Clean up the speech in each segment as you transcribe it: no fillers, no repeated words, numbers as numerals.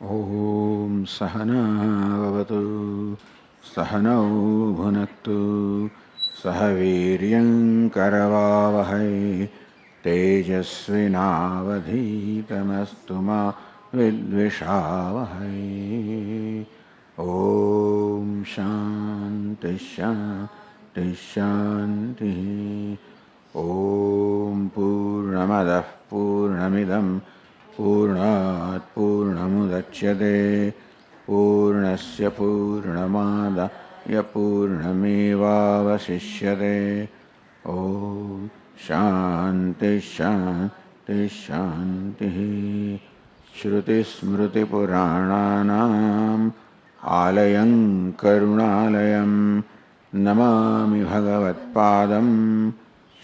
Om Sahana Vavatu Sahanau Bhunaktu Sahaviryam Karavavahai Tejasvinavadhitamastu ma Vidvishavahai. Om Shanti Shanti Shanti. Om Purnamadah Purnamidam Purnat Purnamudachyate Purnasya Purnamadaya Purnamevavasishyate. Om Shanti Shanti Shanti. Shruti Smriti Purananam Alayam Karunalayam Namami Bhagavatpadam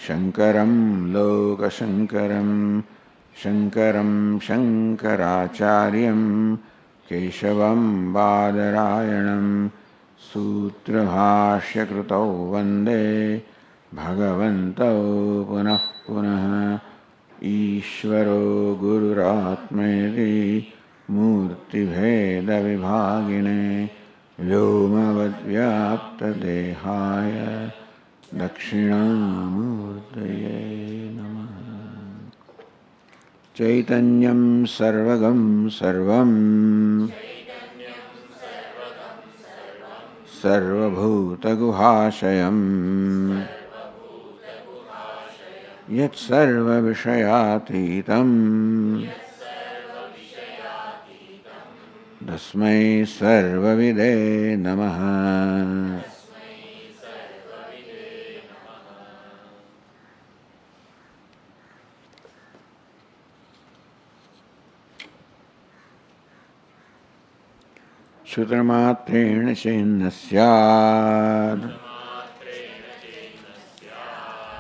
Shankaram Lokashankaram Shankaram Shankaracharyam Keshavam Badarayanam Sutrabhashya Krutau Vande Bhagavantau Punah Punah Ishvaro Gururatmeti Murti Bheda Vibhagine Vyomavad Vyapta Dehaya Dakshinamurtaye Namaha. Chaitanyam Sarvagam Sarvam Sarvabhuta Guhashayam Yat Sarva Vishayatitam Tasmai Sarva Vide Namaha. Sutramatreణ chenna syad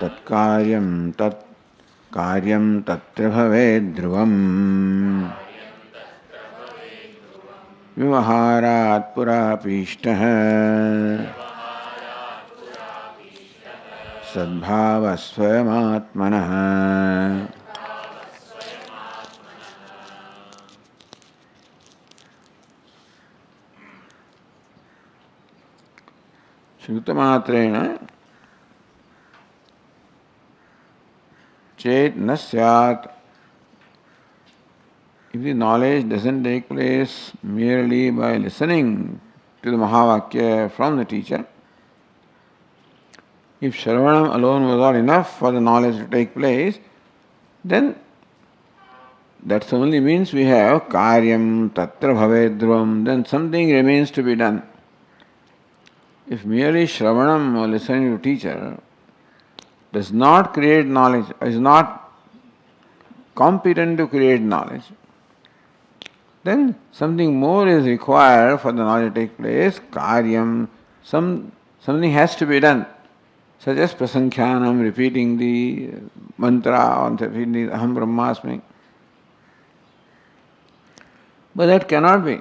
tatkaryam tatra bhaved dhruvam vyavaharat purapishtaha sadbhava swayamatmanah. Shruta chet na syat. If the knowledge doesn't take place merely by listening to the Mahavakya from the teacher, if Shravanam alone was not enough for the knowledge to take place, then that only means we have karyam tatra bhavedhruvam, then something remains to be done. If merely Shravanam or listening to teacher does not create knowledge, is not competent to create knowledge, then something more is required for the knowledge to take place. Karyam, something has to be done, such as prasankhyanam, repeating the mantra, or repeating the aham brahmasmi. But that cannot be.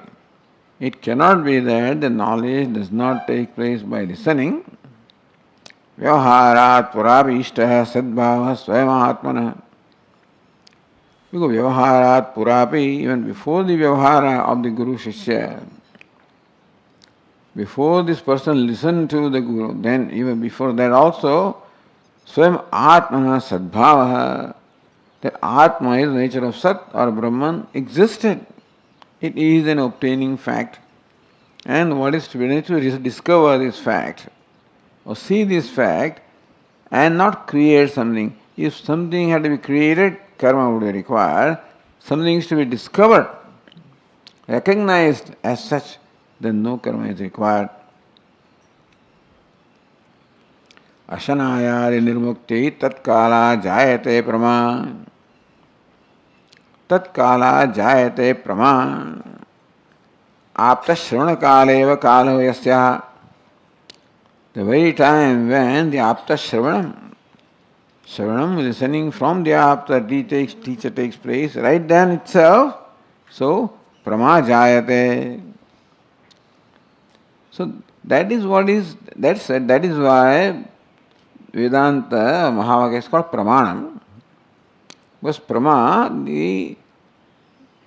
It cannot be that the knowledge does not take place by listening. Vyavaharat purabhishtaha sadbhava swayamahatmanah. Because vyavaharat purapi, even before the vyavahara of the Guru Shishya, before this person listened to the Guru, then even before that also, swayam atmana sadbhava, that Atma is the nature of Sat or Brahman, existed. It is an obtaining fact. And what is to be done is to discover this fact, or see this fact, and not create something. If something had to be created, karma would be required. Something is to be discovered, recognized as such, then no karma is required. Ashanayari nirmukti tatkala jayate prama. Tatkala jayate prama. Apta shravana kaleva kalo yasya. The very time when the apta shravanam, listening from the apta teacher takes place, right then itself, so prama jayate. So that is what is, that is why Vedanta Mahavakya is called pramanam. Because prama, the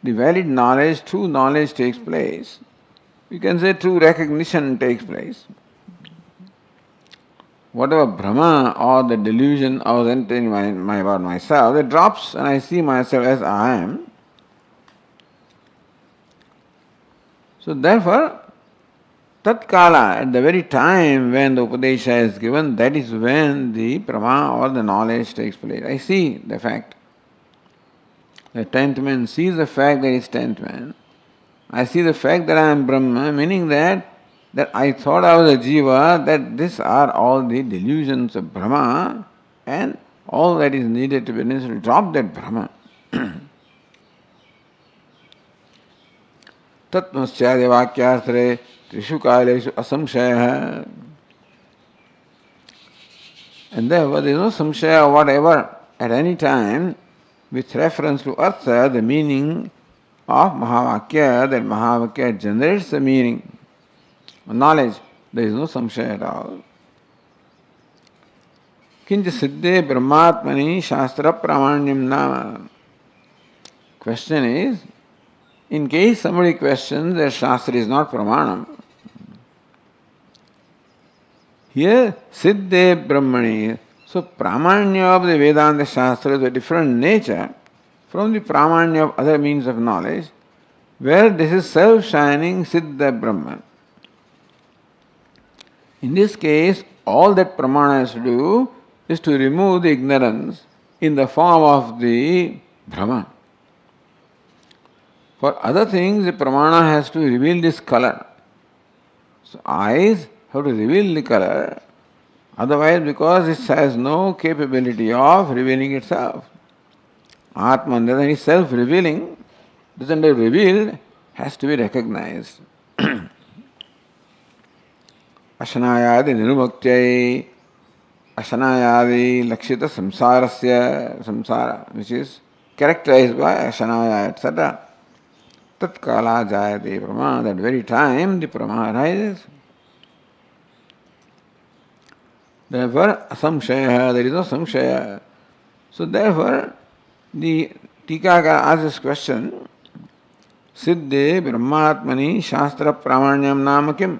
the valid knowledge, true knowledge takes place. You can say true recognition takes place. Whatever Brahma or the delusion I was entertaining about myself, it drops and I see myself as I am. So therefore, Tatkala, at the very time when the Upadesha is given, that is when the Prama or the knowledge takes place. I see the fact. The tenth man sees the fact that he is tenth man. I see the fact that I am Brahma, meaning that I thought I was a Jiva, that these are all the delusions of Brahma, and all that is needed to be necessary, drop that Brahma. Tatmasya vakyarthare trishu kaleshu asamshaya. And therefore there is no samshaya whatever at any time with reference to artha, the meaning of Mahavakya, that Mahavakya generates the meaning. Knowledge, there is no samshaya at all. Kinja siddhe brahmatmani shastra pramanyam nama. Question is, in case somebody questions that shastra is not pramanam, here siddhe brahmani, so pramanya of the Vedanta shastra is a different nature from the pramanya of other means of knowledge, where this is self-shining siddha brahman. In this case, all that pramana has to do is to remove the ignorance in the form of the Brahman. For other things, the pramana has to reveal this color. So eyes have to reveal the color, otherwise because it has no capability of revealing itself. Atman, that is self-revealing, doesn't get revealed, has to be recognized. Ashanayadi nirmuktya, Ashanayadi lakshita samsara, which is characterized by Ashanaya, etc. Tatkala jayate prama, that very time the prama arises. Therefore, asamshaya, there is no samshaya. So therefore, the Tikakara asks this question, Siddhe Brahmatmani Shastra Pramanyam Nama Kim?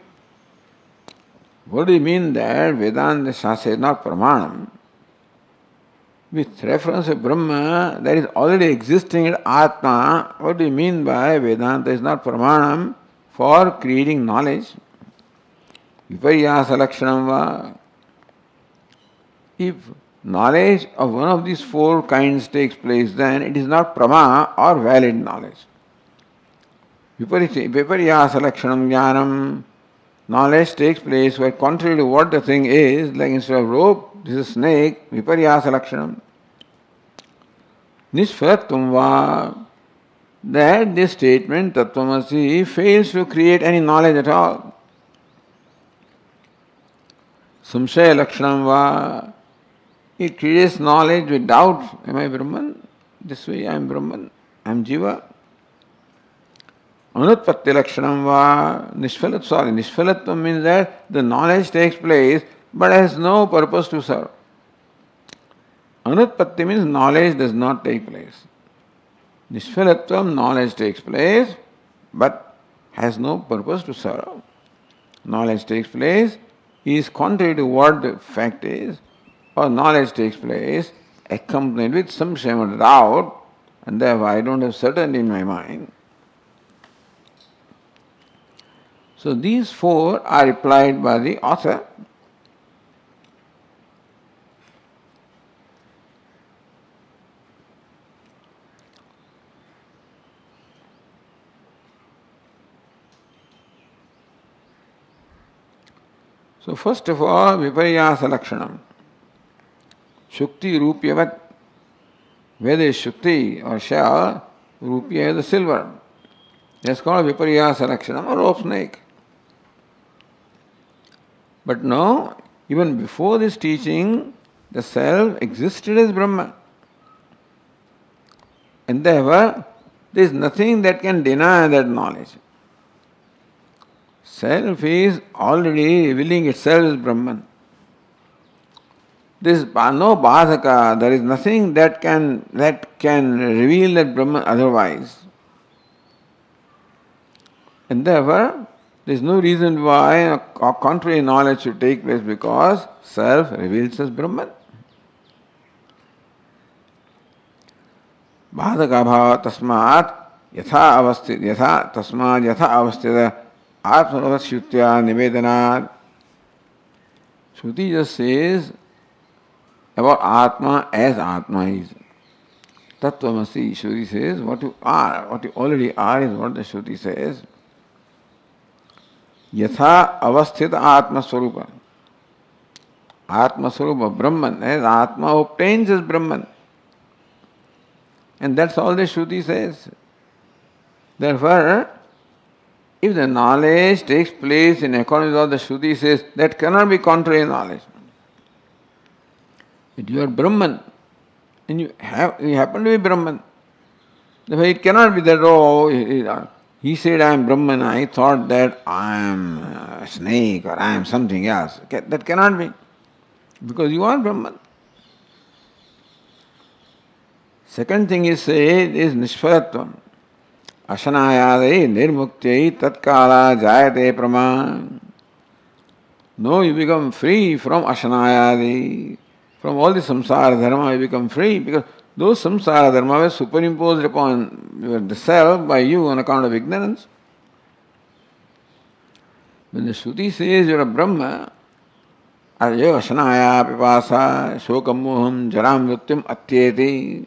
What do you mean that Vedanta Shastra is not Pramanam? With reference to Brahma that is already existing in Atma, what do you mean by Vedanta is not Pramanam for creating knowledge? Viparyasa Lakshanam va. If knowledge of one of these four kinds takes place, then it is not Prama or valid knowledge. Viparyasa Lakshanam Jnanam. Knowledge takes place where contrary to what the thing is, like instead of rope, this is snake, viparyasa lakshanam. Nishfalatvam va, that this statement, tattvamasi, fails to create any knowledge at all. Samshaya lakshanam va, it creates knowledge with doubt. Am I Brahman? This way I am Brahman, I am Jiva. Anutpatti lakshanam va, nishfalatvam means that the knowledge takes place but has no purpose to serve. Anutpatti means knowledge does not take place. Nishfalatvam, knowledge takes place but has no purpose to serve. Knowledge takes place is contrary to what the fact is, or knowledge takes place accompanied with some shame or doubt, and therefore I don't have certainty in my mind. So these four are replied by the author. So first of all, viparyasa lakshanam. Shukti rupyavat. Where there is shukti or shell, rupya is the silver. That's called viparyasa lakshanam, or rope snake. But no, even before this teaching, the self existed as Brahma. And therefore, there is nothing that can deny that knowledge. Self is already revealing itself as Brahman. There is no badhaka, there is nothing that can reveal that Brahman otherwise. And therefore, there is no reason why a contrary knowledge should take place because self reveals as Brahman. बाधकाभाव तस्मात् यथा अवस्थित यथा तस्मात् यथा अवस्थित आत्मवश्युत्या निवेदनात्. Shruti just says about Atma as Atma is. Tattvamasi, Shruti says, what you are, what you already are is what the Shruti says. Yatha avasthita Atma Swarupa. Atma Swarupa, Brahman, as Atma obtains as Brahman. And that's all the Shruti says. Therefore, if the knowledge takes place in accordance with what the Shruti says, that cannot be contrary knowledge. If you are Brahman, and you happen to be Brahman, therefore it cannot be that, he said I am Brahman, I thought that I am a snake or I am something else. That cannot be, because you are Brahman. Second thing is said is Nishfaratvam. Ashanayade nirmuktya tatkala jayate praman. No, you become free from Ashanayade. From all the samsara dharma you become free, because those samsara dharma were superimposed upon the self by you on account of ignorance. When the Shruti says you are a Brahma, Aryo Ashanaya Pipasa Shokam Moham Jaram Mrityum Atyeti.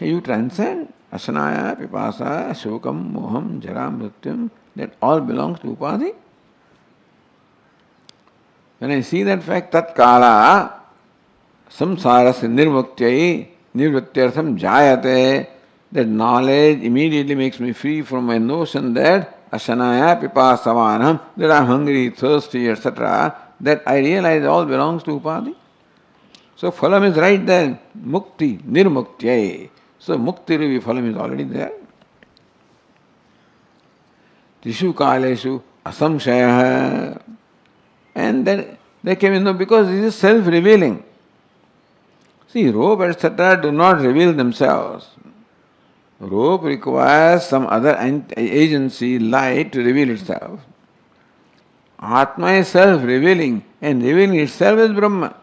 You transcend Ashanaya Pipasa Shokam Moham Jaram Mrityum. That all belongs to Upadhi. When I see that fact, tat kala samsarasya nirmuktya nirvrityartham jayate, that knowledge immediately makes me free from my notion that ashanaya pipasavanam, that I am hungry, thirsty, etc., that I realize all belongs to Upadhi. So phalam is right there, mukti, nirmuktya. So mukti ruvi phalam is already there. Tishu kaleshu asamshaya. And then they came in, because this is self-revealing. See, rope, etc., do not reveal themselves. Rope requires some other agency, light, to reveal itself. Atma is self-revealing, and revealing itself is Brahma.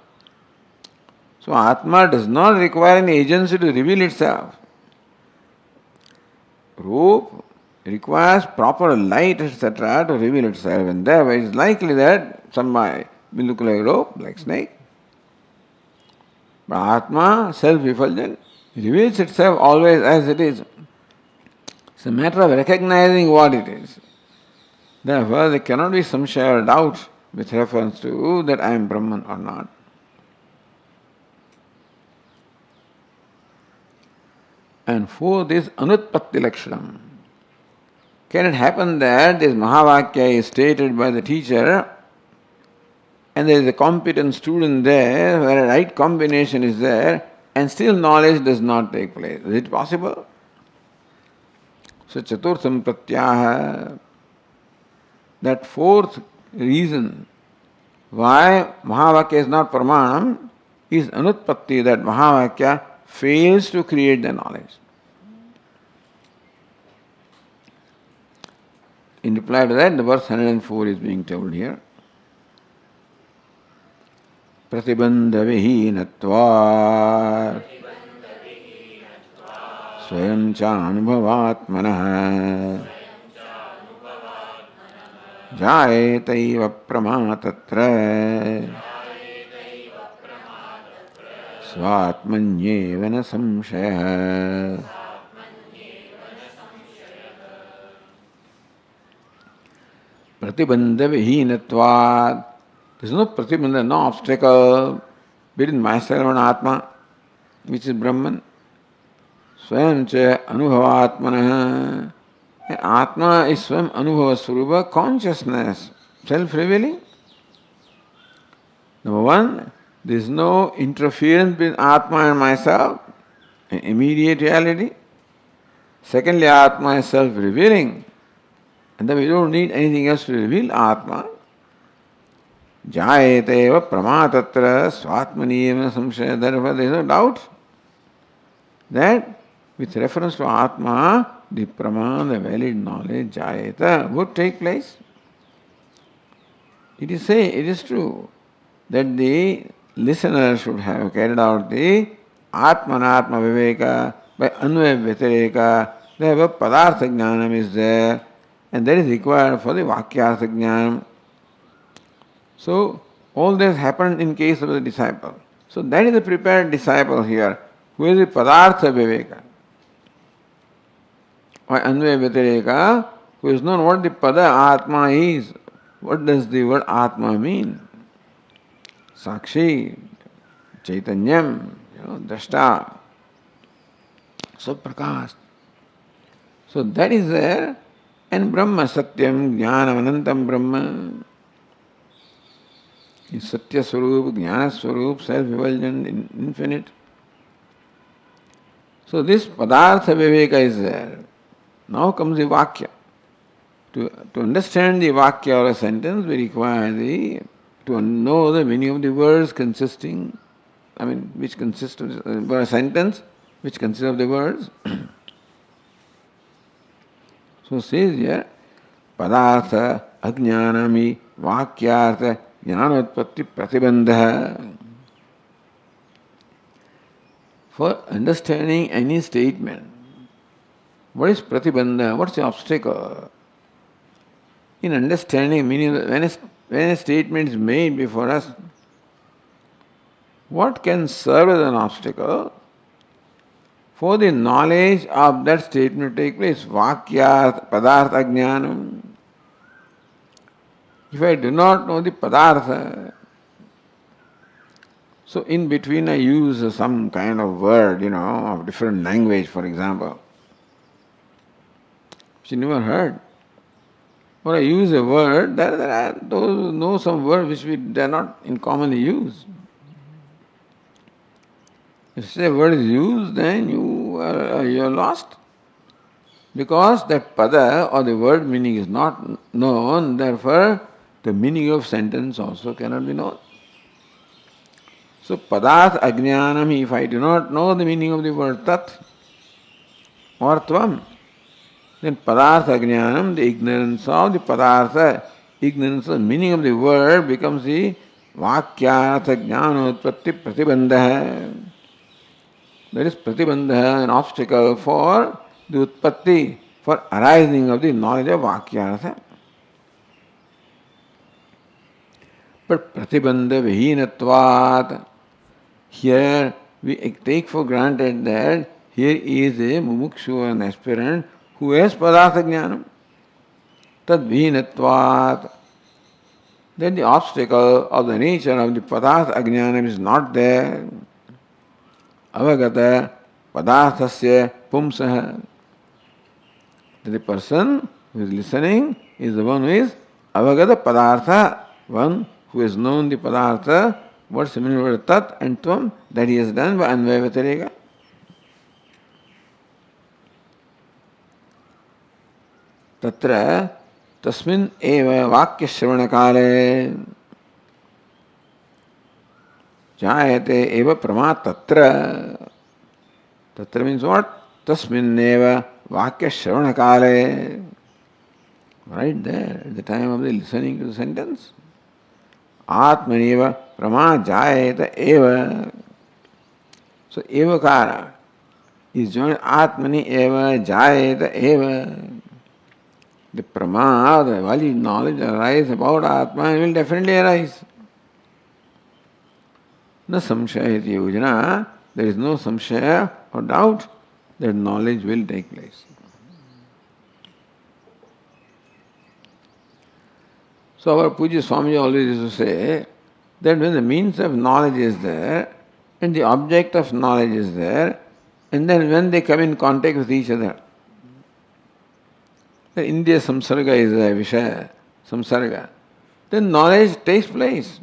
So Atma does not require any agency to reveal itself. Rope requires proper light, etc., to reveal itself, and therefore it is likely that some might look like rope, like snake. But Atma, self-effulgent, reveals itself always as it is. It's a matter of recognizing what it is. Therefore, there cannot be some share doubt with reference to that I am Brahman or not. And fourth is Anutpatti Lakshanam. Can it happen that this Mahavakya is stated by the teacher and there is a competent student there where a right combination is there and still knowledge does not take place? Is it possible? So Chaturtham Pratyaha, that fourth reason why Mahavakya is not Pramanam is Anutpatti, that Mahavakya fails to create the knowledge. In reply to that, the verse 104 is being told here. Pratibandha vihinatva swayam cha anubhavatmanah jayetaiva pramatatra svatmanyeva na samshaya. Pratibandha vihinatvat. There is no pratibandha, no obstacle between myself and Atma, which is Brahman. Swayam cha anubhavatmanah. Atma is Swam Anubhava Swarupa, consciousness, self-revealing. Number one, there is no interference between Atma and myself, an immediate reality. Secondly, Atma is self-revealing, and then we don't need anything else to reveal Atma. Jayateva pramatatra svatmaniyeva samshaya. Therefore, there is no doubt that with reference to Atma, the prama, the valid knowledge, jayata, would take place. It is true that the listener should have carried out the atmanatma viveka by anvaya vyatireka. Therefore, padartha jnanam is there, and that is required for the vakyartha jnanam. So, all this happened in case of the disciple. So, that is the prepared disciple here, who is the padartha viveka. By anvaya vyatireka, who is known what the pada atma is. What does the word atma mean? Sakshi, Chaitanyam, Drashta, so Prakash. So that is there, and Brahma, Satyam, Jnanam, Anantam Brahma is Satya Swarup, Jnana Swarup, self-effulgent, infinite. So this Padartha Viveka is there. Now comes the Vakya. To understand the Vakya or a sentence, we require to know the meaning of the words consisting, which consists of a sentence, which consists of the words. So says here, Padartha Ajnanami Vakyartha Jnanotpatti Pratibandha. For understanding any statement, what is Pratibandha? What's the obstacle? In understanding meaning, when a statement is made before us, what can serve as an obstacle for the knowledge of that statement to take place? Vakya, padartha jnanam. If I do not know the padartha, so in between I use some kind of word, of different language, for example, which you never heard. Or I use a word, there are those who know some word which we dare not in commonly use. If say a word is used, then you are lost. Because that pada or the word meaning is not known, therefore the meaning of sentence also cannot be known. So padartha ajnanam, if I do not know the meaning of the word tat or tvam, then padartha jnanam, the ignorance of the padartha, ignorance of the meaning of the word becomes the vakyartha jnanotpatti pratibandha. That is pratibandha, an obstacle for the utpatti, for arising of the knowledge of vakyartha. But pratibandha vihinatvat, here we take for granted that here is a mumukshu, an aspirant, who has padartha jnanam, tad vihinatvat, then the obstacle of the nature of the padartha ajnanam is not there. Avagata padarthasya pumsaha. The person who is listening is the one who is avagata padartha, one who has known the padartha, what's the meaning of tat and tvam, that he has done by anvaya vyatireka. तत्र तस्मिन् एव वाक्य श्रवण काले जायते एव प्रमा तत्र. तत्र means what? तस्मिन् एव वाक्य श्रवण काले, right there at the time of the listening to the sentence. आत्मनेव प्रमा जायते एव. So evakara is joined atmani eva jayeta eva. The prama, the valid knowledge arise about Atma will definitely arise. Na samshaya iti yojana, there is no samshaya or doubt that knowledge will take place. So our Puja Swami always used to say that when the means of knowledge is there and the object of knowledge is there, and then when they come in contact with each other, the India samsarga is a vishaya, samsarga, then knowledge takes place.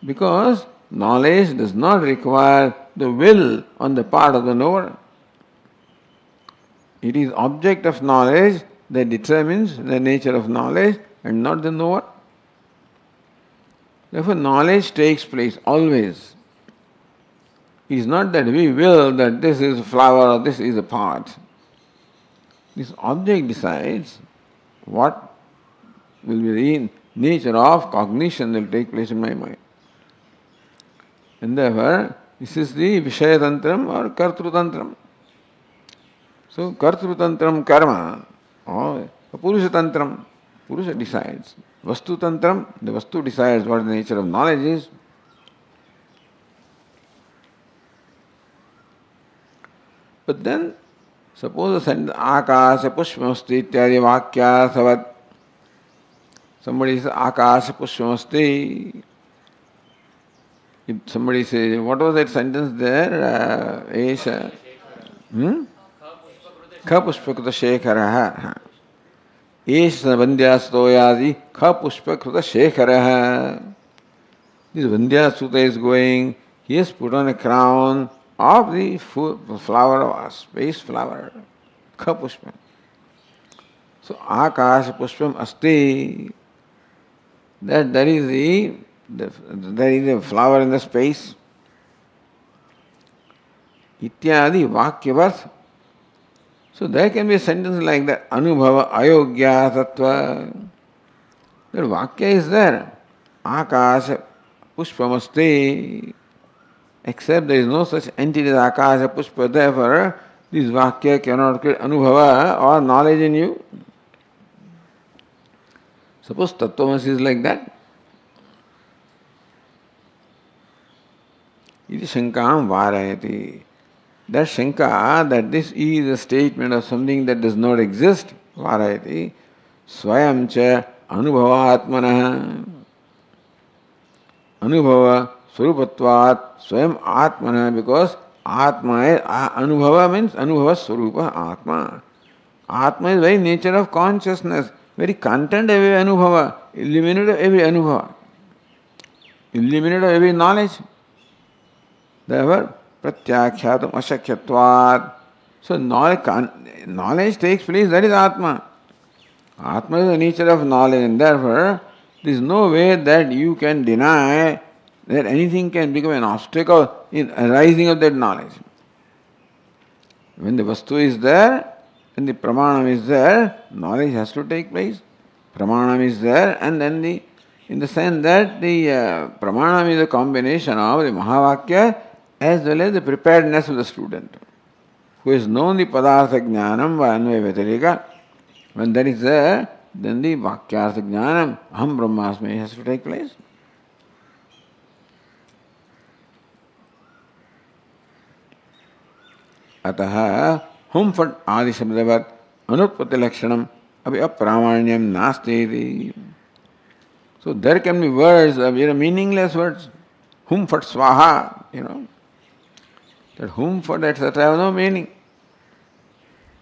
Because knowledge does not require the will on the part of the knower. It is object of knowledge that determines the nature of knowledge and not the knower. Therefore, knowledge takes place always. It is not that we will that this is a flower or this is a pot. This object decides what will be the nature of cognition that will take place in my mind. And therefore, this is the Vishayatantram or Kartrutantram. So, Kartrutantram karma or Purushatantram, Purusha decides. Vastutantram, the Vastu decides what the nature of knowledge is. But then, suppose a sentence, Akasha Pushpamasti ityadi vakyarthavat. Somebody says, Akasha Pushpamasti. If somebody says, what was that sentence there? Esha. Kha Pushpakruta Shekharaha. Esha Vandhya Kha Pushpakruta Shekharaha. This Vandhya Sutta is going, he has put on a crown of the flower of space flower, Kha Pushpa. So Akasha Pushpam Asti, that there is the flower in the space. Ityadi Vakyavat. So there can be a sentence like that, Anubhava Ayogya Tattva. That Vakya is there. Akasha Pushpamasti. Except there is no such entity as Akasha Pushpa, therefore this Vakya cannot create Anubhava or knowledge in you. Suppose Tattvamasi is like that. Iti Shankam Varayati. That Shanka, that this is a statement of something that does not exist, Varayati, Swayam cha Anubhava Anubhava Surupatvat Swayam Atmana, because Atma is Anubhava means Anubhava Surupa Atma. Atma is very nature of consciousness, very content of every Anubhava, illuminate of every Anubhava, illuminate of every knowledge. Therefore, Pratyakshyatam Ashakyatvat. So knowledge takes place, that is Atma. Atma is the nature of knowledge, and therefore there is no way that you can deny that anything can become an obstacle in arising of that knowledge. When the Vastu is there, when the Pramanam is there, knowledge has to take place. Pramanam is there, and then in the sense that the Pramanam is a combination of the Mahavakya as well as the preparedness of the student, who has known the Padartha Jnanam by Anvaya Vyatirika. When that is there, then the Vakyartha Jnanam, Aham Brahmasmi, has to take place. अतः हुम फट आदि शब्दवत् अनुत्पत्ति लक्षणम अभी अप्रामाण्यम नास्ति. So there can be words, meaningless words. Hum fat swaha, that hum fat etc. have no meaning.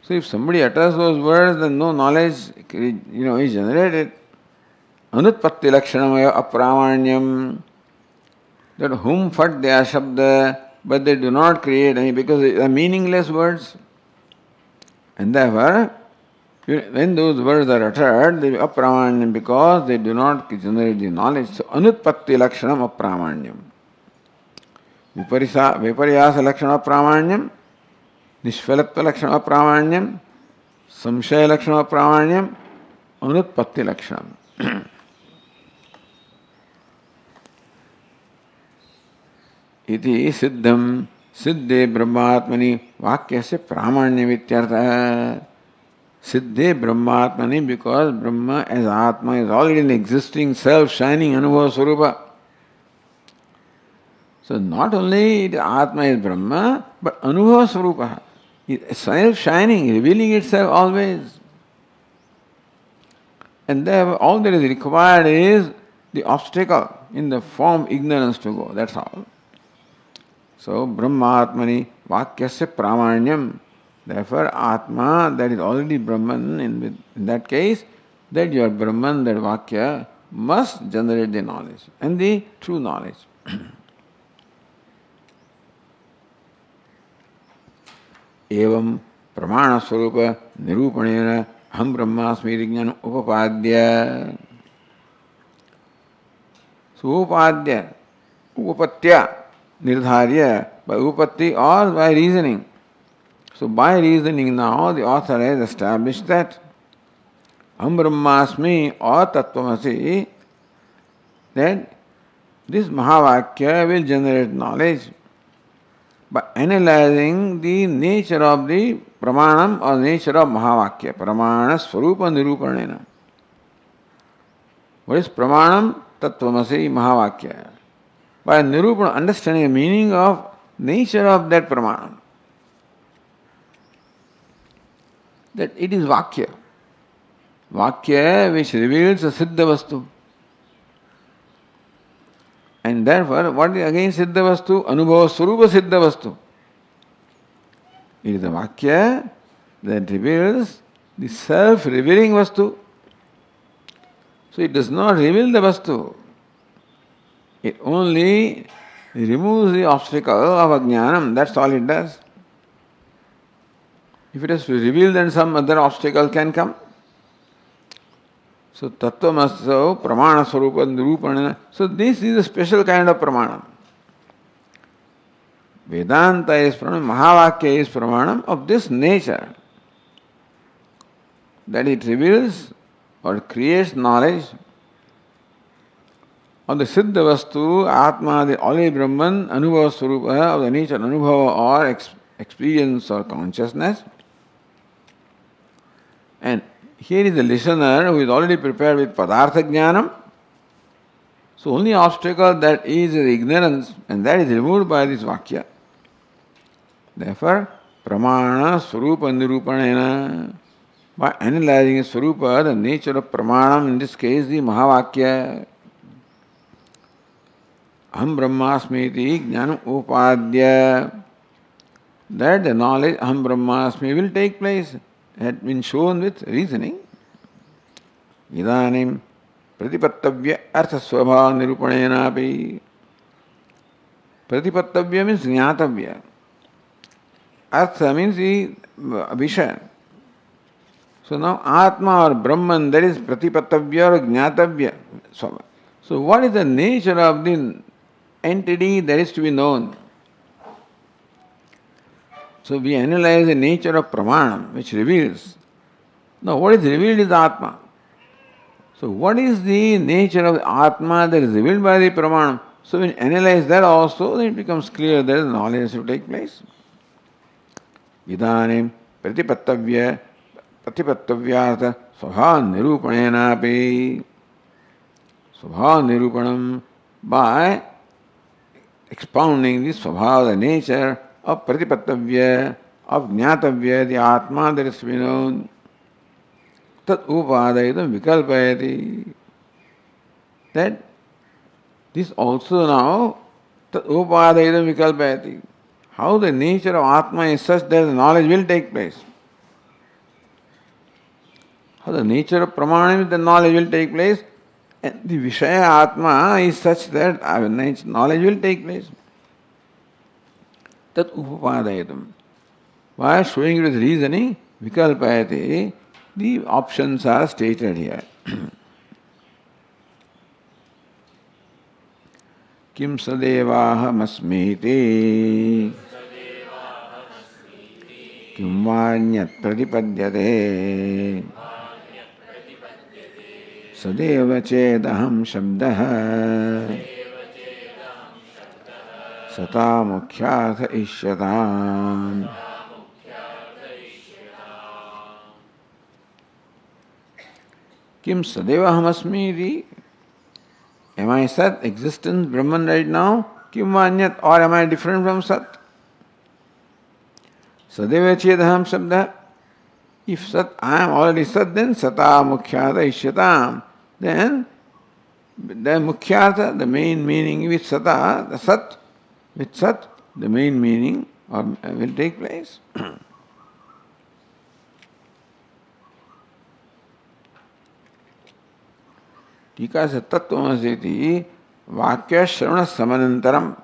So if somebody utters those words, then no knowledge is generated. Anutpatti lakshanam apramanyam. That hum fat they are shabda, but they do not create any, because they are meaningless words. And therefore, when those words are uttered, they are apramanyam because they do not generate the knowledge. So anutpatti lakshanam apramanyam. Viparyasa lakshana apramanyam. Nishfalatva lakshana apramanyam. Samshaya lakshana apramanyam. Anutpatti lakshanam. इति सिद्धम सिद्धे ब्रह्मात्मनि वाक्य से प्रामाण्य इत्यर्थः. सिद्धे ब्रह्मात्मनि, because Brahma as Atma is already an existing self-shining Anubhava Swarupa. So not only the Atma is Brahma, but Anubhava Swarupa is self-shining, revealing itself always. And therefore all that is required is the obstacle in the form ignorance to go, that's all. So, Brahmatmani Vakyasya Pramanyam. Therefore, Atma, that is already Brahman, in that case, that your Brahman, that Vakya, must generate the knowledge and the true knowledge. Evam Pramana Swarupa Nirupanena Ham Brahmasmi Jnana Upapadya. So, Upadya, Upatya. Nirdharya, by upatti or by reasoning. So by reasoning now, the author has established that Aham Brahmasmi or Tattvamasi, that this Mahavakya will generate knowledge by analyzing the nature of the Pramanam or nature of Mahavakya. Pramana Swarupa Nirupanena. What is Pramanam? Tattvamasi Mahavakya. By Nirupana, understanding the meaning of nature of that Pramanam. That it is Vakya. Vakya which reveals a Siddha Vastu. And therefore, what is again Siddha Vastu? Anubhava Swarupa Siddha Vastu. It is a Vakya that reveals the self-revealing Vastu. So it does not reveal the Vastu. It only removes the obstacle of Ajnanam. That's all it does. If it has to reveal, then some other obstacle can come. So Tattvamaso Pramana Swarupa Nirupanana. So this is a special kind of Pramanam. Vedanta is Pramanam, Mahavakya is Pramanam of this nature. That it reveals or creates knowledge of the Siddha Vastu, Atma, the Holy Brahman, Anubhava Swarupa, of the nature of Anubhava or experience or consciousness. And here is the listener who is already prepared with Padartha Jnanam. So only obstacle that is ignorance, and that is removed by this Vakya. Therefore, Pramana Swarupa Nirupanena, by analyzing Swarupa, the nature of Pramanam, in this case the Mahavakya, Aham Brahmasmiti Jnanam Upadya, that the knowledge Aham Brahmasmi will take place, had been shown with reasoning. Idanim Pratipattavya Artha Swabhava Nirupanenapi. Pratipattavya means Jnatavya. Artha means the Vishaya. So now Atma or Brahman, that is Pratipattavya or Jnatavya. So what is the nature of the entity that is to be known? So we analyze the nature of Pramanam, which reveals. Now what is revealed is Atma. So what is the nature of the Atma that is revealed by the Pramanam? So when you analyze that also, then it becomes clear that the knowledge has to take place. Idanim Pratipattavya Pratipattavyartha Swabhava Nirupanenapi. Swabhava Nirupanam, by expounding the Swabhava, the nature of Pratipattavya, of Jnatavya, the Atma that is to be known. Tat Upadayam Vikalpayati. That this also now, Tat Upadayam Vikalpayati. How the nature of Atma is such that the knowledge will take place. How the nature of Pramanam is the knowledge will take place, and the Vishaya Atma is such that knowledge will take place. Tat Upadayatam. By showing it with reasoning, Vikalpayati, the options are stated here. Kim Sadevahamasmiti Kim Vanyat Pratipadyate Sadeva Chedaham Shabdaha Sata Mukhyatha Ishyatam. Kim Sadeva Hamasmi. Am I Sat, existence, Brahman right now? Kim Vanyat, or am I different from Sat? Sadeva Chedaham Shabda. If Sat, I am already Sat, then Sata Mukhyatha Ishyatam. Then the Mukhyatha, the main meaning with Sata, the Sat, with Sat, the main meaning will take place. Tika se tattvamasi vakya shravana samanantaram.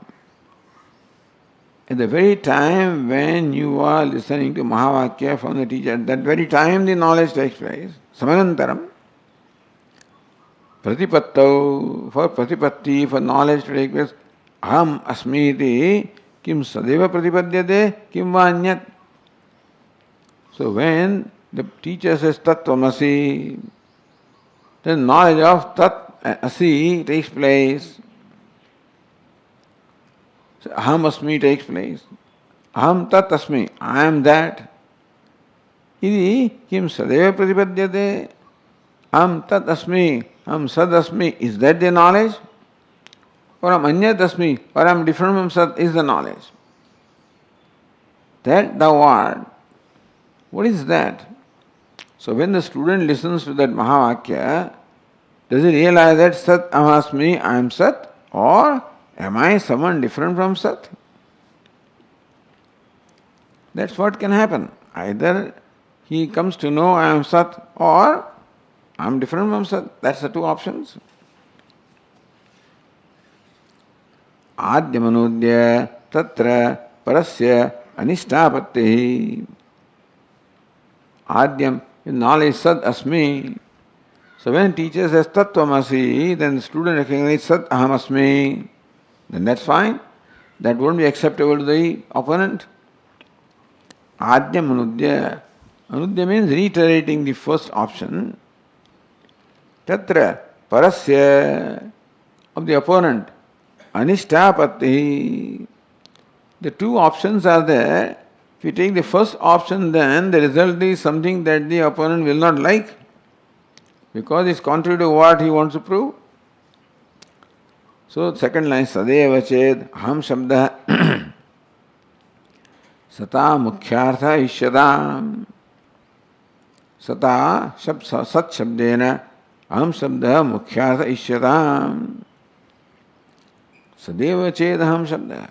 At the very time when you are listening to Mahavakya from the teacher, at that very time the knowledge takes place. Samanantaram. Pratipattau, for pratipatti, for knowledge to take place. Aham asmiti kim sadeva pratipadyate kim vanyat. So when the teacher says Tattvamasi, then knowledge of Tat and Asi takes place. So Aham Asmi takes place. Aham Tat Asmi, I am that. Iti kim sadeva pratipadyate. Aham Tat Asmi, Aham Sad Asmi, is that the knowledge? Or Aham Anyat Asmi, or I am different from Sat is the knowledge. That thou art. What is that? So when the student listens to that Mahavakya, does he realize that Sat Ahasmi, I am Sat, or am I someone different from Sat? That's what can happen. Either he comes to know I am Sat, or I am different from Sat. That's the two options. Adyamanudya tatra parasya anishtapatti. Adyam is knowledge Sad Asmi. So when teacher says Tattvamasi, then the student recognizes Sat Aham Asmi. Then that's fine. That won't be acceptable to the opponent. Adyam Anudya. Anudya means reiterating the first option. Tatra parasya of the opponent. Anishtapatti. The two options are there. If you take the first option, then the result is something that the opponent will not like, because it's contrary to what he wants to prove. So, second line, Sadeva Ched Aham Shabda Sata Mukhyartha Ishyadam. Sata Sat Shabdena Aham Shabda Mukhyartha Ishyadam. Sadeva Ched Aham Shabda.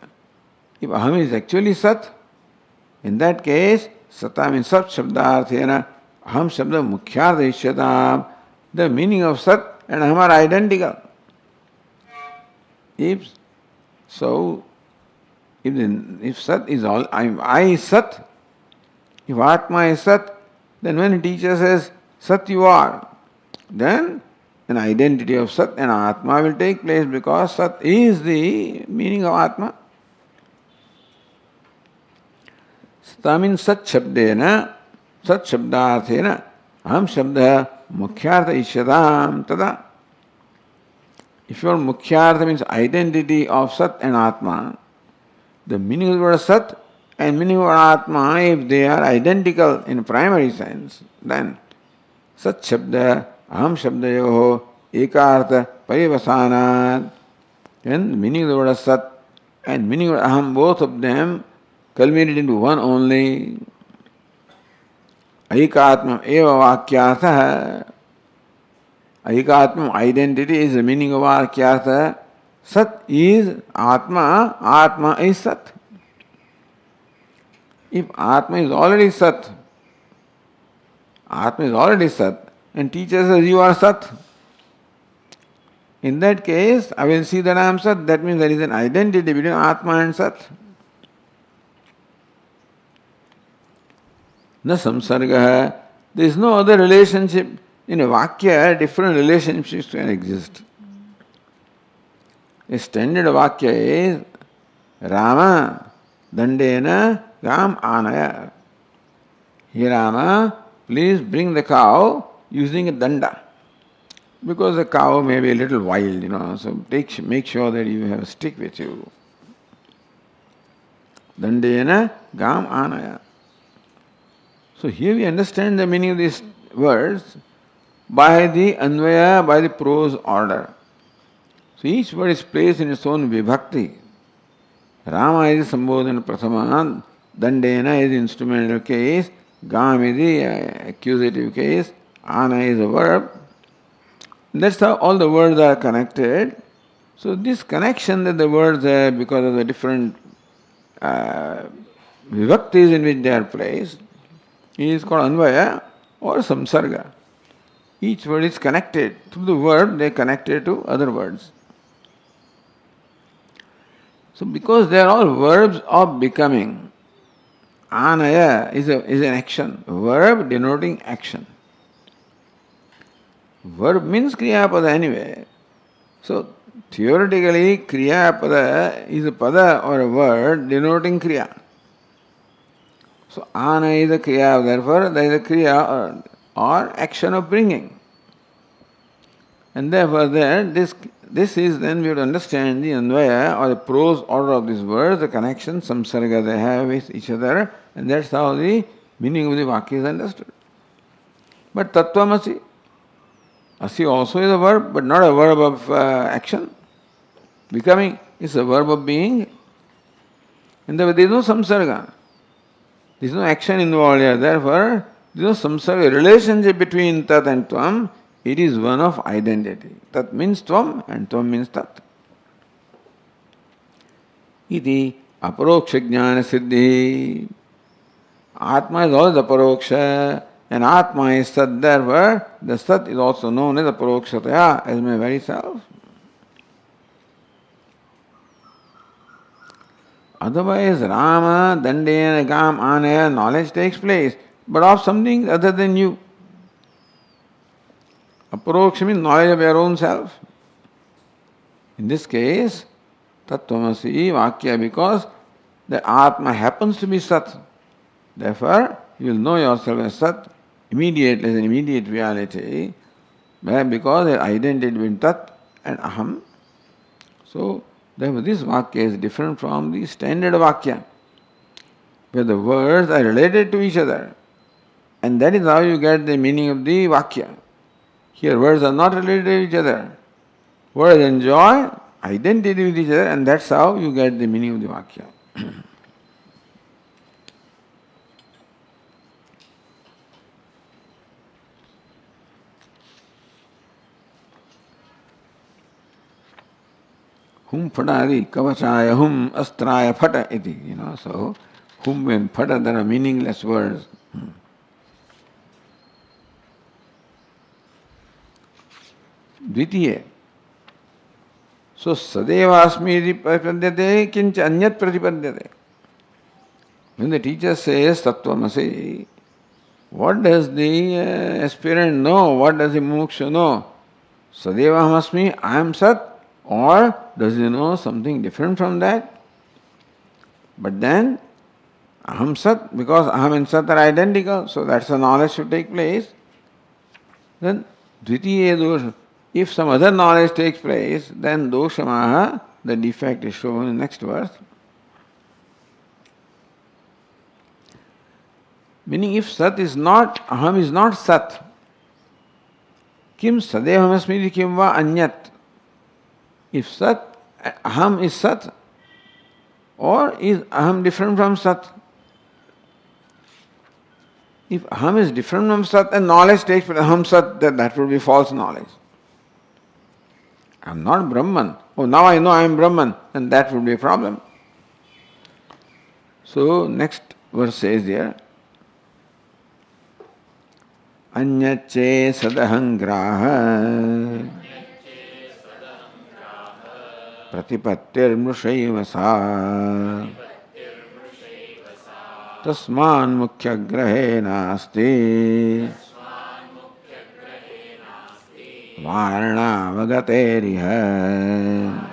If Aham is actually Sat, in that case, Sata means Sat Shabdarthena Aham Shabda Mukhyartha Ishyadam. The meaning of Sat and Aham are identical. If Sat is all, I is Sat, if Atma is Sat, then when a teacher says Sat you are, then an identity of Sat and Atma will take place, because Sat is the meaning of Atma. Sata means Sat Shabdena, Sat Shabdarthena, Aham Shabda Mukhyartha Ishyadam Tada. If your Mukhyartha means identity of Sat and Atma, the meaning of the word Sat and meaning of Atma, if they are identical in primary sense, then Sat Shabda, Aham Shabdayoho, Ekartha Parivasanat, then the meaning of the word Sat and meaning of Aham, both of them culminated into one only. Aikatma eva vakyartha. Aikatma, identity, is the meaning of vakyartha. Sat is Atma, Atma is Sat. If Atma is already Sat, and teacher says you are Sat, in that case, I will see that I am Sat. That means there is an identity between Atma and Sat. Na samsarga. There is no other relationship. In a vakya, different relationships can exist. A standard vakya is Rama dandena gam anaya. Here Rama, please bring the cow using a danda. Because the cow may be a little wild, so make sure that you have a stick with you. Dandena gam anaya. So here we understand the meaning of these words by the Anvaya, by the prose order. So each word is placed in its own vibhakti. Rama is the Sambodhana Prathama, Dandena is the instrumental case, Gam is the accusative case, Ana is a verb. That's how all the words are connected. So this connection that the words have because of the different vibhaktis in which they are placed is called Anvaya or Samsarga. Each word is connected. Through the verb, they are connected to other words. So because they are all verbs of becoming, Anaya is an action. Verb denoting action. Verb means Kriyapada anyway. So theoretically, Kriyapada is a pada or a word denoting Kriya. So ana is a kriya, therefore there is a kriya or action of bringing. And therefore there, this is then we have to understand the anvaya or the prose order of these words, the connection, samsarga they have with each other, and that's how the meaning of the vakya is understood. But tattvamasi, asi also is a verb, but not a verb of action. Becoming is a verb of being, and there is no samsarga. There is no action involved here. Therefore, there is no samsarga relationship between tat and tvam. It is one of identity. Tat means tvam and tvam means tat. Iti aparoksha jnana siddhi. Atma is always aparoksha, and Atma is sat. Therefore, the sat is also known as aparokshataya, as my very self. Otherwise, Rama, Dandena, Gam, Anaya, knowledge takes place, but of something other than you. Aparoksha means knowledge of your own self. In this case, Tattvamasi Vakya, because the Atma happens to be Sat. Therefore, you will know yourself as Sat immediately, as an immediate reality, because the identity between Tat and Aham. So, therefore, this Vakya is different from the standard Vakya, where the words are related to each other. And that is how you get the meaning of the Vakya. Here, words are not related to each other. Words enjoy identity with each other, and that's how you get the meaning of the Vakya. Hum phadari kavachaya hum astraya phata iti. So hum and phata, there are meaningless words. Dvitiye. So sadeva asmi iti pratipadyate kincha anyat pratipadyate. When the teacher says tattvamasi, what does the aspirant know? What does the muksha know? Sadeva asmi, I am sat. Or does he know something different from that? But then, aham sat, because aham and sat are identical, so that's the knowledge should take place. Then, dvitiye dosha. If some other knowledge takes place, then doshamaha, the defect is shown in the next verse. Meaning, if sat is not, aham is not sat, kim sadevamasmiti kim va anyat. If sat, aham is sat, or is aham different from sat? If aham is different from sat and knowledge takes place, aham sat, that would be false knowledge. I am not Brahman. Oh, now I know I am Brahman, and that would be a problem. So, next verse says there, Anyache sadahangraha Pratipattir mrushaiva sa Tasman mukhya grahe nasti Varna vagateriha.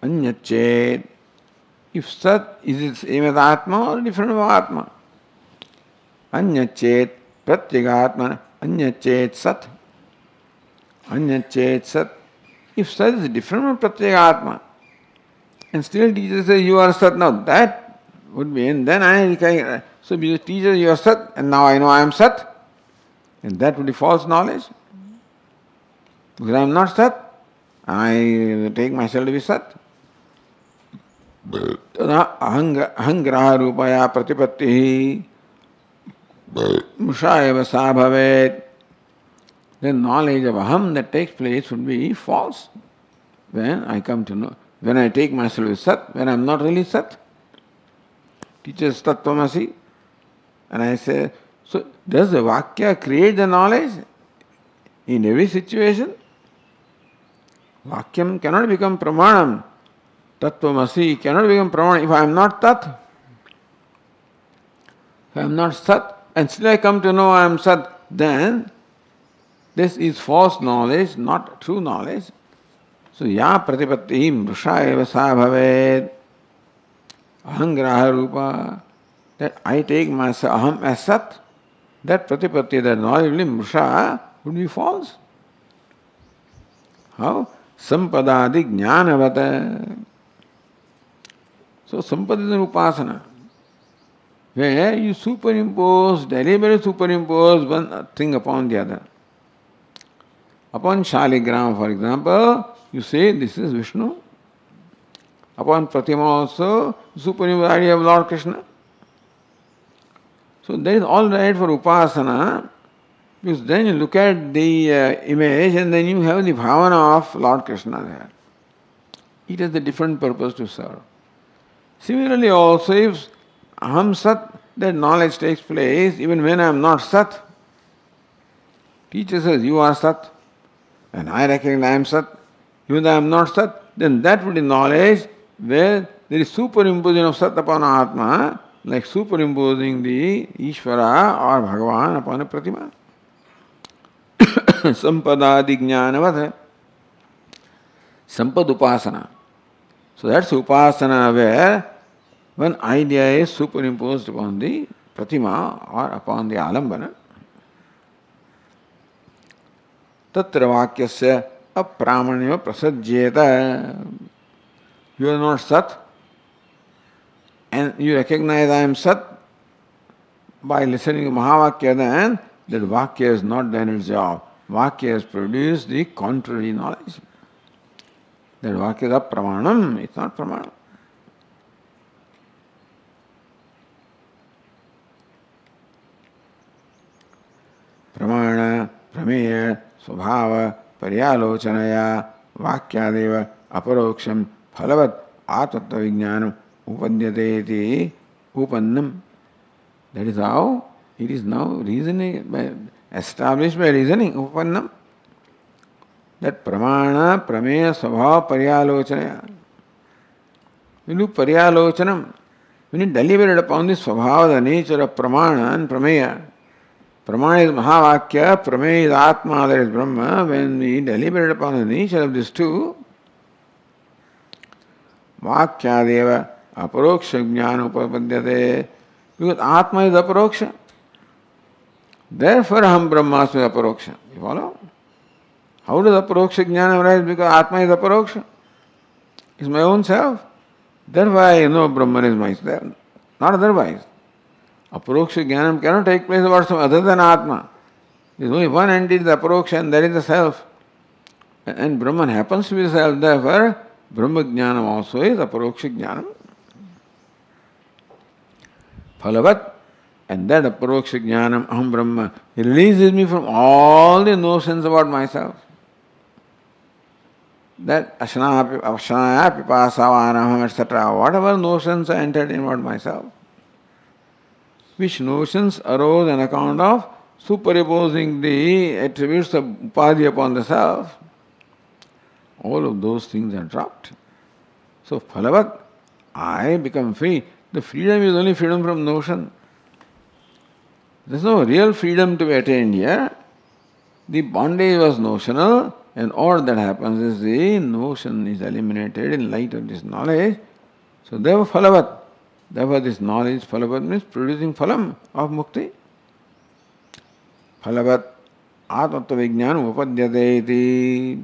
Anyachet. If sat, is it same as Atma or different from Atma? Anyachet pratyagatma, anyachet sat. Anyachet sat. If sat is different from pratyagatma, and still teacher says you are sat, now that would be, and then I can, so teacher you are sat, and now I know I am sat, and that would be false knowledge. Because I am not sat, I take myself to be sat. Ahangraha rupaya pratipatti mushayava sa bhavet. The knowledge of aham that takes place would be false when I come to know, when I take myself as sat, when I am not really sat. Teaches tattvamasi, and I say, so does the vakya create the knowledge in every situation? Vakyam cannot become pramanam. Tattvamasi cannot become pramanam if I am not tat. If I am not sat, and still I come to know I am sat, then this is false knowledge, not true knowledge. So, ya pratipatti mrusha eva sa bhaved ahangraha rupa, that I take myself, aham as sat, that pratipatti, that knowledge will be mrusha, would be false. How? Sampadadi jnanavata. So, sampada is an upasana, where you superimpose, deliberately superimpose one thing upon the other. Upon Shaligram, for example, you say this is Vishnu. Upon Pratima also, superimpose the idea of Lord Krishna. So that is all right for upasana, because then you look at the image and then you have the bhavana of Lord Krishna there. It has a different purpose to serve. Similarly also, if aham sat, that knowledge takes place even when I am not sat. Teacher says, you are sat, and I recognize I am sat, even though I am not sat, then that would be knowledge where there is superimposition of sat upon Atma, like superimposing the Ishvara or Bhagavan upon a Pratima. Sampadadi jnanavata. Sampad upasana. So that's upasana where one idea is superimposed upon the Pratima or upon the Alambana. Tatra vakyasya apramanya prasajyeta. You are not sat, and you recognize I am sat by listening to Mahavakya, then that Vakya has not done its job. Vakya has produced the contrary knowledge. That Vakya is apramanam, it's not pramanam. Pramana, prameya, svabhava, paryalochanaya, vakyadeva, aparoksham, phalavat, atmattva vijnanam, upadyate iti upannam. That is how it is now reasoning, established by reasoning, upannam. That pramana, prameya, svabhava, paryalochanaya. When you do paryalochanam, when you deliberate upon the svabhava, the nature of pramana and prameya, Pramana is Mahavakya, Prameya is Atma, that is Brahma. When we deliberate upon the nature of these two, Vakyadeva aparoksha jnana upapadyate, because Atma is aparoksha. Therefore, Aham Brahmasmi is aparoksha. You follow? How does aparoksha jnana arise? Because Atma is aparoksha. It's my own self. Therefore, I know Brahman is myself. Not otherwise. Aparoksha jnanam cannot take place about some other than Atma. There is only one entity, the aparoksha, and that is the self. And Brahman happens to be the self, therefore Brahma jnanam also is aparoksha jnanam. Phalavat, and that aparoksha jnanam, aham Brahma, releases me from all the notions about myself. That ashanaya, pipasavanaham, etc., whatever notions I entered in about myself, which notions arose on account of superimposing the attributes of upadhi upon the self, all of those things are dropped. So, phalavat, I become free. The freedom is only freedom from notion. There is no real freedom to be attained here. The bondage was notional, and all that happens is the notion is eliminated in light of this knowledge. So, therefore, phalavat. Therefore, this knowledge, phalavat, means producing phalam of mukti. Phalavat, atmattva vijnanam upadyate iti.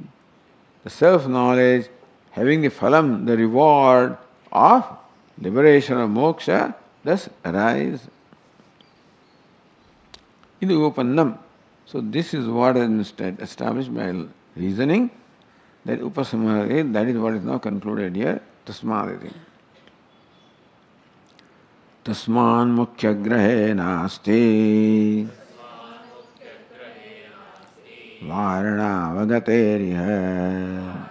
The self-knowledge having the phalam, the reward of liberation of moksha, thus arise. Idu upannam. So this is what is established by reasoning, that upasamhare, that is what is now concluded here, tasmaditi. Tasman mukhya grahe nasti varna vagateriha.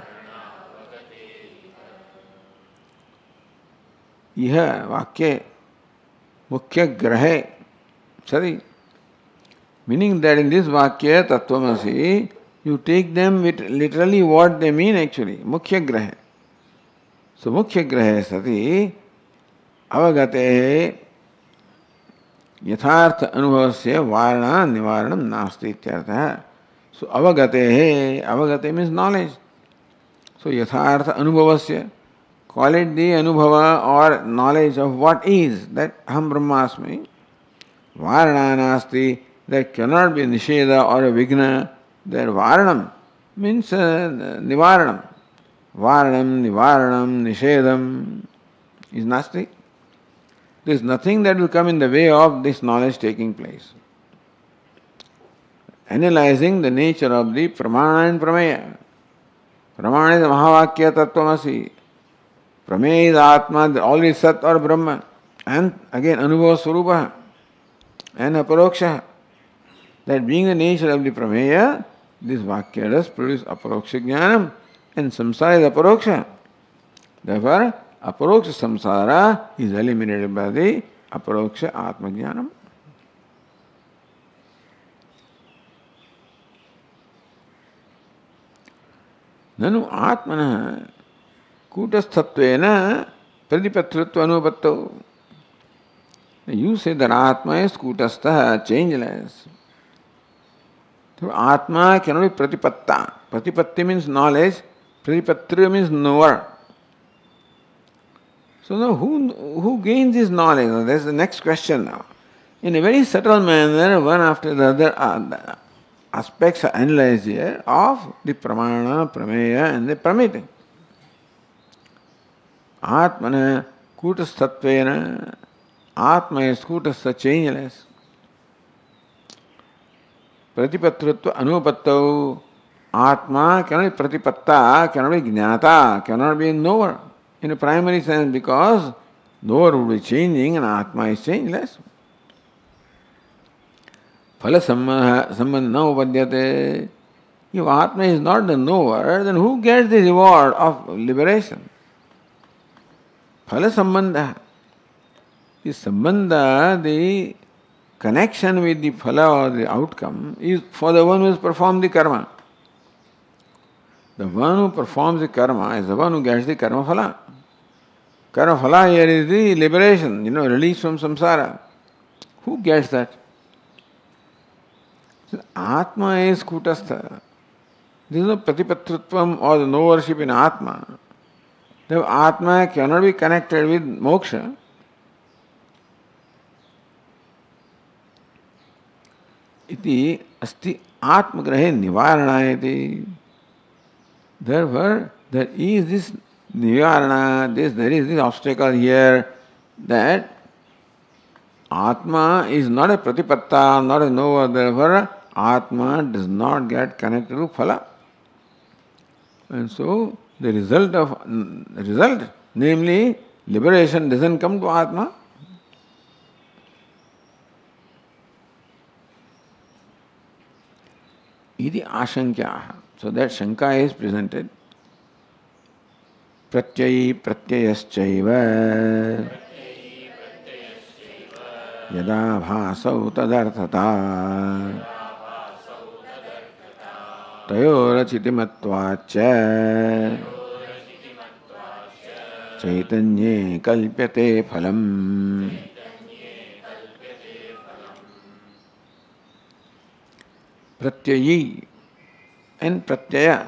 Iha vakya mukhya grahe sari. Meaning that in this vakya tattvamasi, you take them with literally what they mean actually. Mukhya grahe. So mukhya grahe sati avagate यथार्थ अनुभवस्य varana nivaranam nasti ityartha. So avagate means knowledge. So yathartha anubhavasya, call it the anubhava or knowledge of what is, that aham brahmasmi. Varana nasti, there cannot be nisheda or a vigna. There varanam means nivaranam. Varanam, nivaranam, nishedam is nasti. There is nothing that will come in the way of this knowledge taking place. Analyzing the nature of the pramana and prameya. Pramana is mahavakya tattvamasi. Prameya is atma, all is sat or brahma. And again anubhava swarupa and aparoksha. That being the nature of the prameya, this vakya does produce aparoksha jnanam, and samsara is aparoksha. Therefore, aparoksha samsara is eliminated by the aparoksha atma jnanam. Nanu atmana kutasthatvena pradipatritva anupattau. You say that atma is kutastha, changeless. So atma cannot be pratipatta. Pratipatti means knowledge, pratipatra means knower. So now who gains this knowledge? That's the next question now. In a very subtle manner, one after the other, aspects are analyzed here of the pramana, prameya and the pramita. Atmana kutasthatvena. Atma is kutastha, changeless. Pratipatritva anupattau. Atma cannot be pratipatta, cannot be jnata, cannot be knower in a primary sense, because knower would be changing and atma is changeless. Phala sambandha na upadyate. If atma is not the knower, then who gets the reward of liberation? Phala sambandha. The sambandha, the connection with the phala or the outcome, is for the one who has performed the karma. The one who performs the karma is the one who gets the karma phala. Karma phala here is the liberation, release from samsara. Who gets that? So atma is kutastha. There is no pratipatritvam or the knowership in atma. The atma cannot be connected with moksha. Iti asti atmagrahe nivaranayati. Therefore, there is this nivarana, there is this obstacle here, that atma is not a pratipatta, not a knower. Therefore, atma does not get connected to phala. And so, the result, namely liberation, doesn't come to atma. Iti ashankyaha. So that shanka is presented. Pratyayi pratyayaschaiva yada bhasau tadarthata tayorachitimatvacha chaitanye kalpyate phalam. Pratyayi and pratyaya.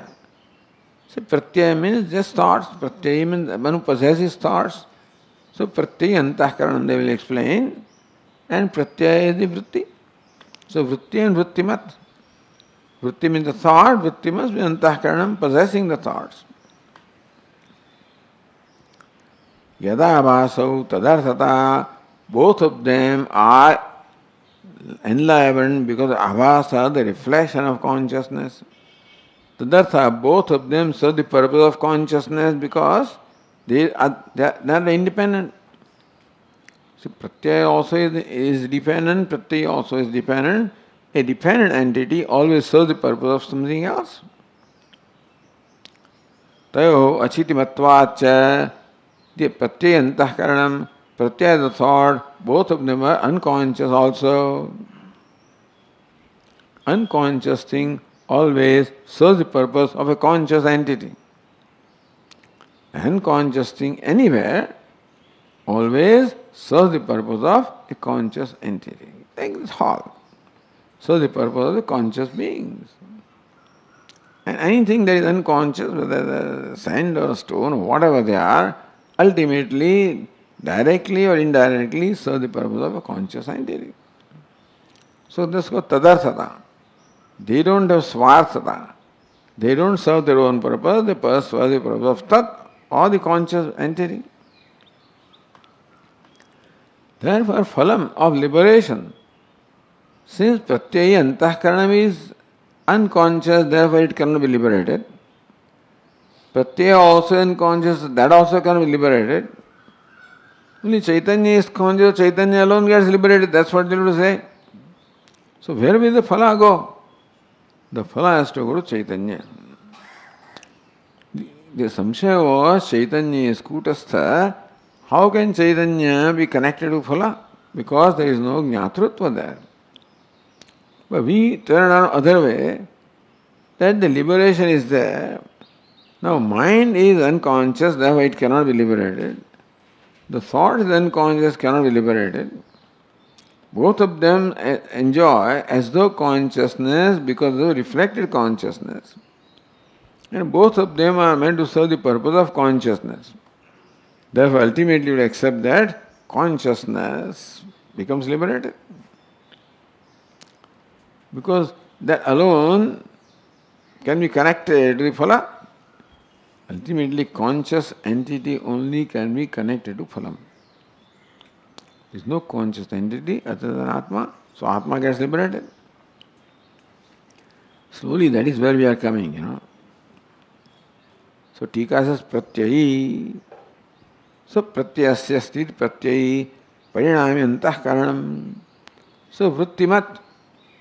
So pratyaya means just thoughts. Pratyaya means one who possesses thoughts. So pratyaya antahkaranam they will explain. And pratyaya is the vritti. So vritti and vrittimat. Vritti means the thought, vritti must be antahkaranam, possessing the thoughts. Yada vasau tadarthata, both of them are enlivened because of avasa, the reflection of consciousness. Tadartha, both of them serve the purpose of consciousness because they are independent. So pratyaya also is dependent, pratyaya also is dependent. A dependent entity always serves the purpose of something else. Tayo achitimatvacha, the pratyaya antahkaranam, pratyaya the thought, both of them are unconscious also. Unconscious thing always serves the purpose of a conscious entity. Unconscious thing anywhere always serves the purpose of a conscious entity. Take this hall. Serves the purpose of the conscious beings. And anything that is unconscious, whether sand or stone or whatever they are, ultimately, directly or indirectly, serve the purpose of a conscious entity. So this is called tadarthata. They don't have swarthata. They don't serve their own purpose, they serve the purpose of tat or the conscious entity. Therefore, phalam of liberation, since pratyaya antahkaranam is unconscious, therefore it cannot be liberated. Pratyaya also unconscious, that also cannot be liberated. Only Chaitanya is conscious, Chaitanya alone gets liberated, that's what they will say. So where will the phala go? The phala has to go to Chaitanya. The samshaya was Chaitanya is kutastha. How can Chaitanya be connected to phala? Because there is no jnatrutva there. But we turn around other way, that the liberation is there. Now mind is unconscious, therefore it cannot be liberated. The thought is unconscious, cannot be liberated. Both of them enjoy as though consciousness because of reflected consciousness. And both of them are meant to serve the purpose of consciousness. Therefore, ultimately we accept that consciousness becomes liberated. Because that alone can be connected to the phala. Ultimately, conscious entity only can be connected to phalam. There is no conscious entity other than Atma, so Atma gets liberated. Slowly, that is where we are coming, So Tika says pratyayi. So pratyasya sthit pratyayi parinami antah karanam. So vrittimat,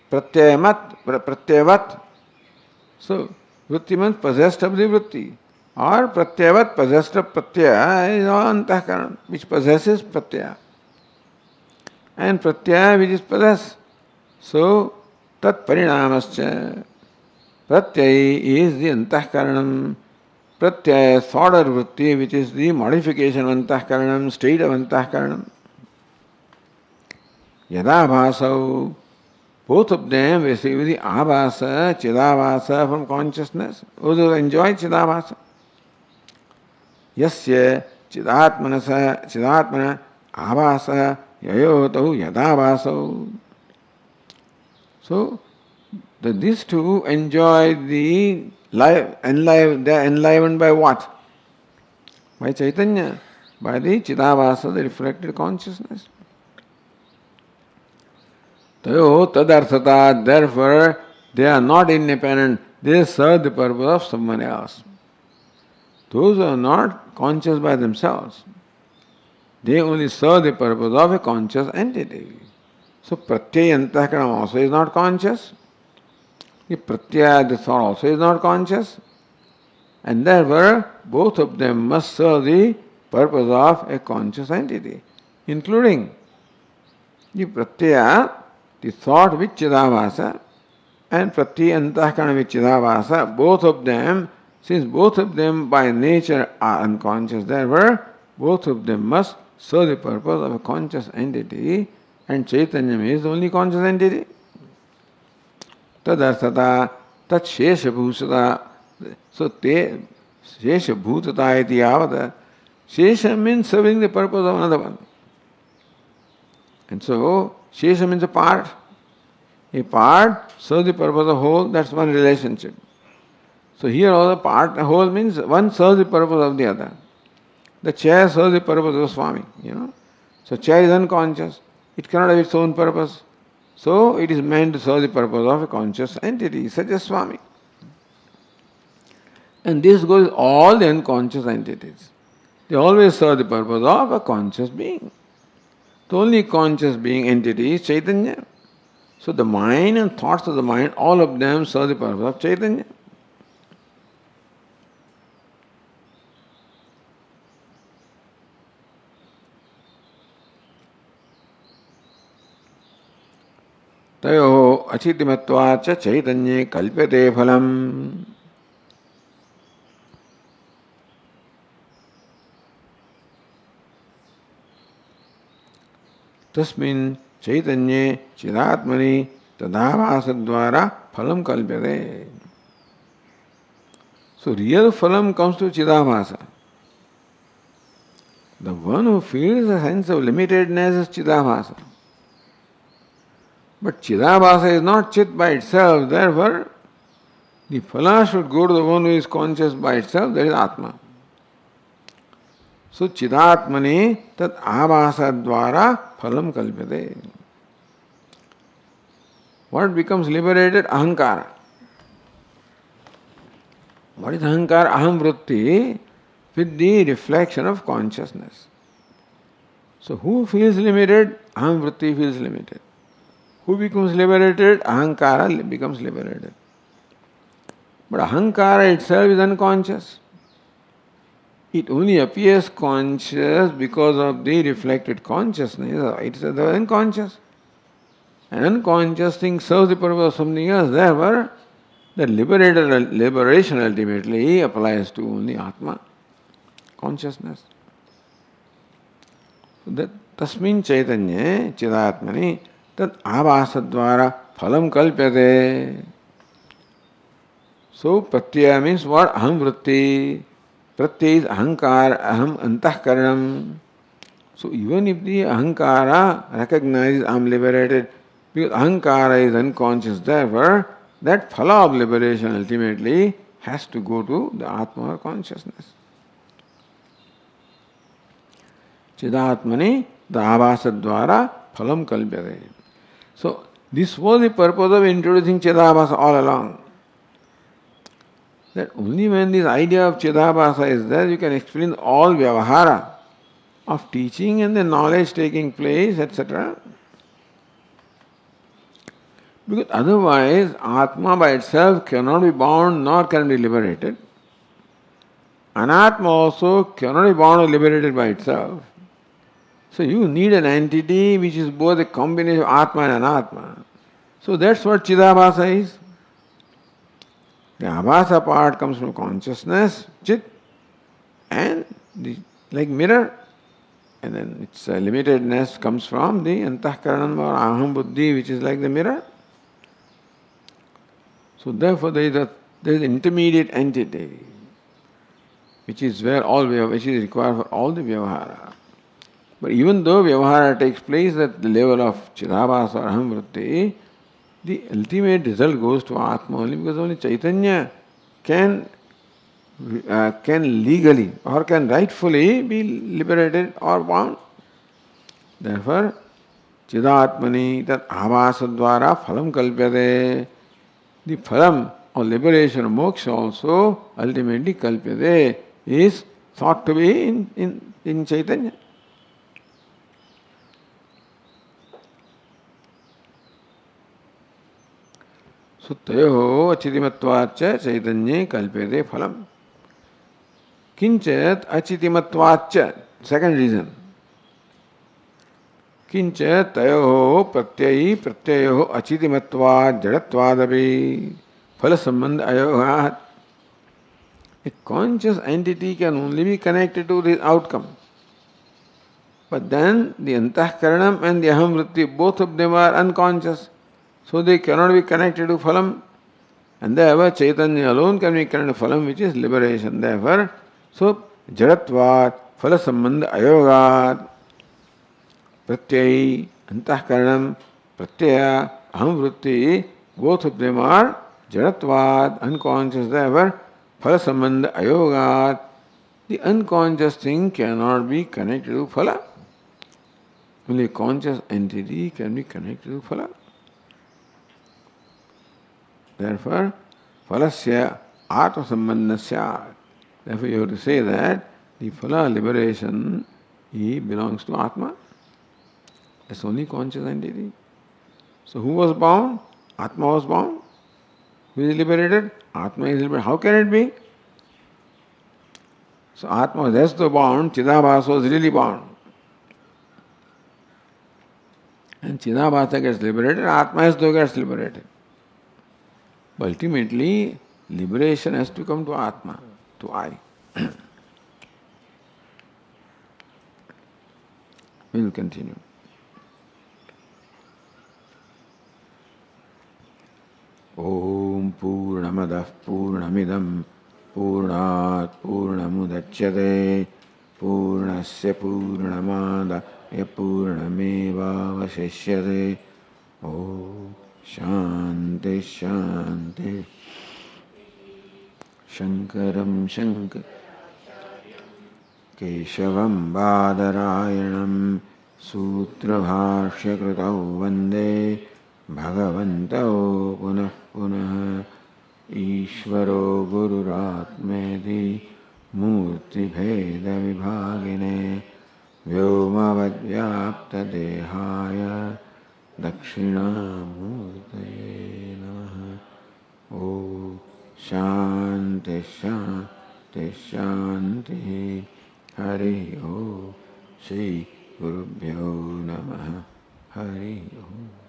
pratyavat. So vrittimat possessed of the vritti. Or pratyavat possessed of pratyaya is all antah karanam, which possesses pratyaya. And pratyaya which is possessed. So tat parinamascha. Pratyayi is the antahkaranam. Pratyaya thought or vritti, which is the modification of antahkaranam, state of antahkaranam. Yada bhasau, both of them receive the abhasa, chidabhasa from consciousness. Those who enjoy chidabhasa. Yasya chidatmana abhasa yayotahu yadabhasau. So, these two enjoy the life, they are enlivened by what? By Chaitanya, by the Chidabhasa, the reflected consciousness. Tayo tadarthata, therefore they are not independent, they serve the purpose of someone else. Those who are not conscious by themselves, they only serve the purpose of a conscious entity. So pratyaya antahkaranam also is not conscious. The pratyaya, the thought also is not conscious. And therefore, both of them must serve the purpose of a conscious entity, including the pratyaya, the thought with chidabhasa, and pratyaya antahkarana with chidabhasa, both of them, since both of them by nature are unconscious, therefore, both of them must serve the purpose of a conscious entity, and Chaitanya is the only conscious entity. Tadarthata, tat shesha bhusata. So te shesha bhutata iti yavata. Shesha means serving the purpose of another one. And so shesha means a part. A part serves the purpose of whole, that's one relationship. So here also part, whole means one serves the purpose of the other. The chair serves the purpose of Swami, So chair is unconscious. It cannot have its own purpose. So it is meant to serve the purpose of a conscious entity, such as Swami. And this goes all the unconscious entities. They always serve the purpose of a conscious being. The only conscious being entity is Chaitanya. So the mind and thoughts of the mind, all of them serve the purpose of Chaitanya. तयोः अचितिमत्वाच्च चैतन्ये कल्प्यते फलम्. Tasmin chaitanye chidatmani tadabhasadvara phalam kalpyate. So real phalam comes to chidabhasa. The one who feels a sense of limitedness is chidabhasa. But chidabhasa is not chit by itself, therefore the phala should go to the one who is conscious by itself, that is Atma. So chidatmani tat abhasa dvara phalam kalpyate. What becomes liberated? Ahankara. What is ahankara? Aham vritti, with the reflection of consciousness. So who feels limited? Aham vritti feels limited. Who becomes liberated? Ahankara becomes liberated. But ahankara itself is unconscious. It only appears conscious because of the reflected consciousness. It is unconscious. An unconscious thing serves the purpose of something else. Therefore, the liberation ultimately applies to only Atma, consciousness. That tasmin chaitanye chidatmani tat abhasadvara phalam kalpyate. So pratyaya means what? Aham vritti. Pratyaya is ahankara, aham antahkaranam. So even if the ahankara recognizes I am liberated, because ahankara is unconscious, therefore that phala of liberation ultimately has to go to the Atma or consciousness. Chidatmani dabhasa phalam kalpyate. So this was the purpose of introducing Chidabhasa all along. That only when this idea of Chidabhasa is there, you can explain all vyavahara of teaching and the knowledge taking place, etc. Because otherwise, Atma by itself cannot be bound nor can be liberated. Anatma also cannot be bound or liberated by itself. So you need an entity which is both a combination of Atma and Anatma. So that's what Chidabhasa is. The Abhasa part comes from consciousness, Chit, and like mirror, and then its limitedness comes from the Antahkaranam or Aham Buddhi, which is like the mirror. So therefore there is an intermediate entity, which is which is required for all the Vyavahara. But even though Vyavahara takes place at the level of Chidabhasa or Aham Vritti, the ultimate result goes to Atma only because only Chaitanya can legally or can rightfully be liberated or bound. Therefore, Chidatmani tat abhasadvara phalam kalpyate. The phalam or liberation or moksha also ultimately kalpyate is thought to be in Chaitanya. Suttayo achitimatvacha chaitanye kalpyate phalam. Kinchat achitimatvacha. Second reason. Kinchat tayo pratyayo achitimatvad jadattvadapi phala sambandha ayogat. A conscious entity can only be connected to this outcome. But then the antahkaranam and the aham vritti, both of them are unconscious. So they cannot be connected to phalam. And therefore Chaitanya alone can be connected to phalam, which is liberation. Therefore, so jadatvat phala sambandha ayogat. Pratyai, antahkaranam, pratyaya, aham vritti, both of them are jadatvat, unconscious. Therefore, phala sambandha ayogat. The unconscious thing cannot be connected to phala. Only a conscious entity can be connected to phala. Therefore, phalasya atma sambandhasya. Therefore, you have to say that the phala liberation belongs to Atma. That's only conscious entity. So who was bound? Atma was bound. Who is liberated? Atma is liberated. How can it be? So Atma was as though bound, Chidabhasa was really bound. And Chidabhasa gets liberated, Atma as though gets liberated. But ultimately, liberation has to come to Atma, to I. We will continue. Om Purnamadah Purnamidam Purnat Purnamudachyate Purnasya Purnamadaya Purnamevavasishyate. Om Shanti Shanti. Shankaram Shankar Keshavam Badarayanam Sutrabhashyakritau Vande Bhagavantau Punah Punah. Ishvaro Gururatmeti Murti Bheda Vibhagine Vyomavadvyapta Dehaya Dakshinamurtaye Namaha. Om Shanti Shanti Shanti. Hari Om. Shri Gurubhyo Namaha. Hari Om.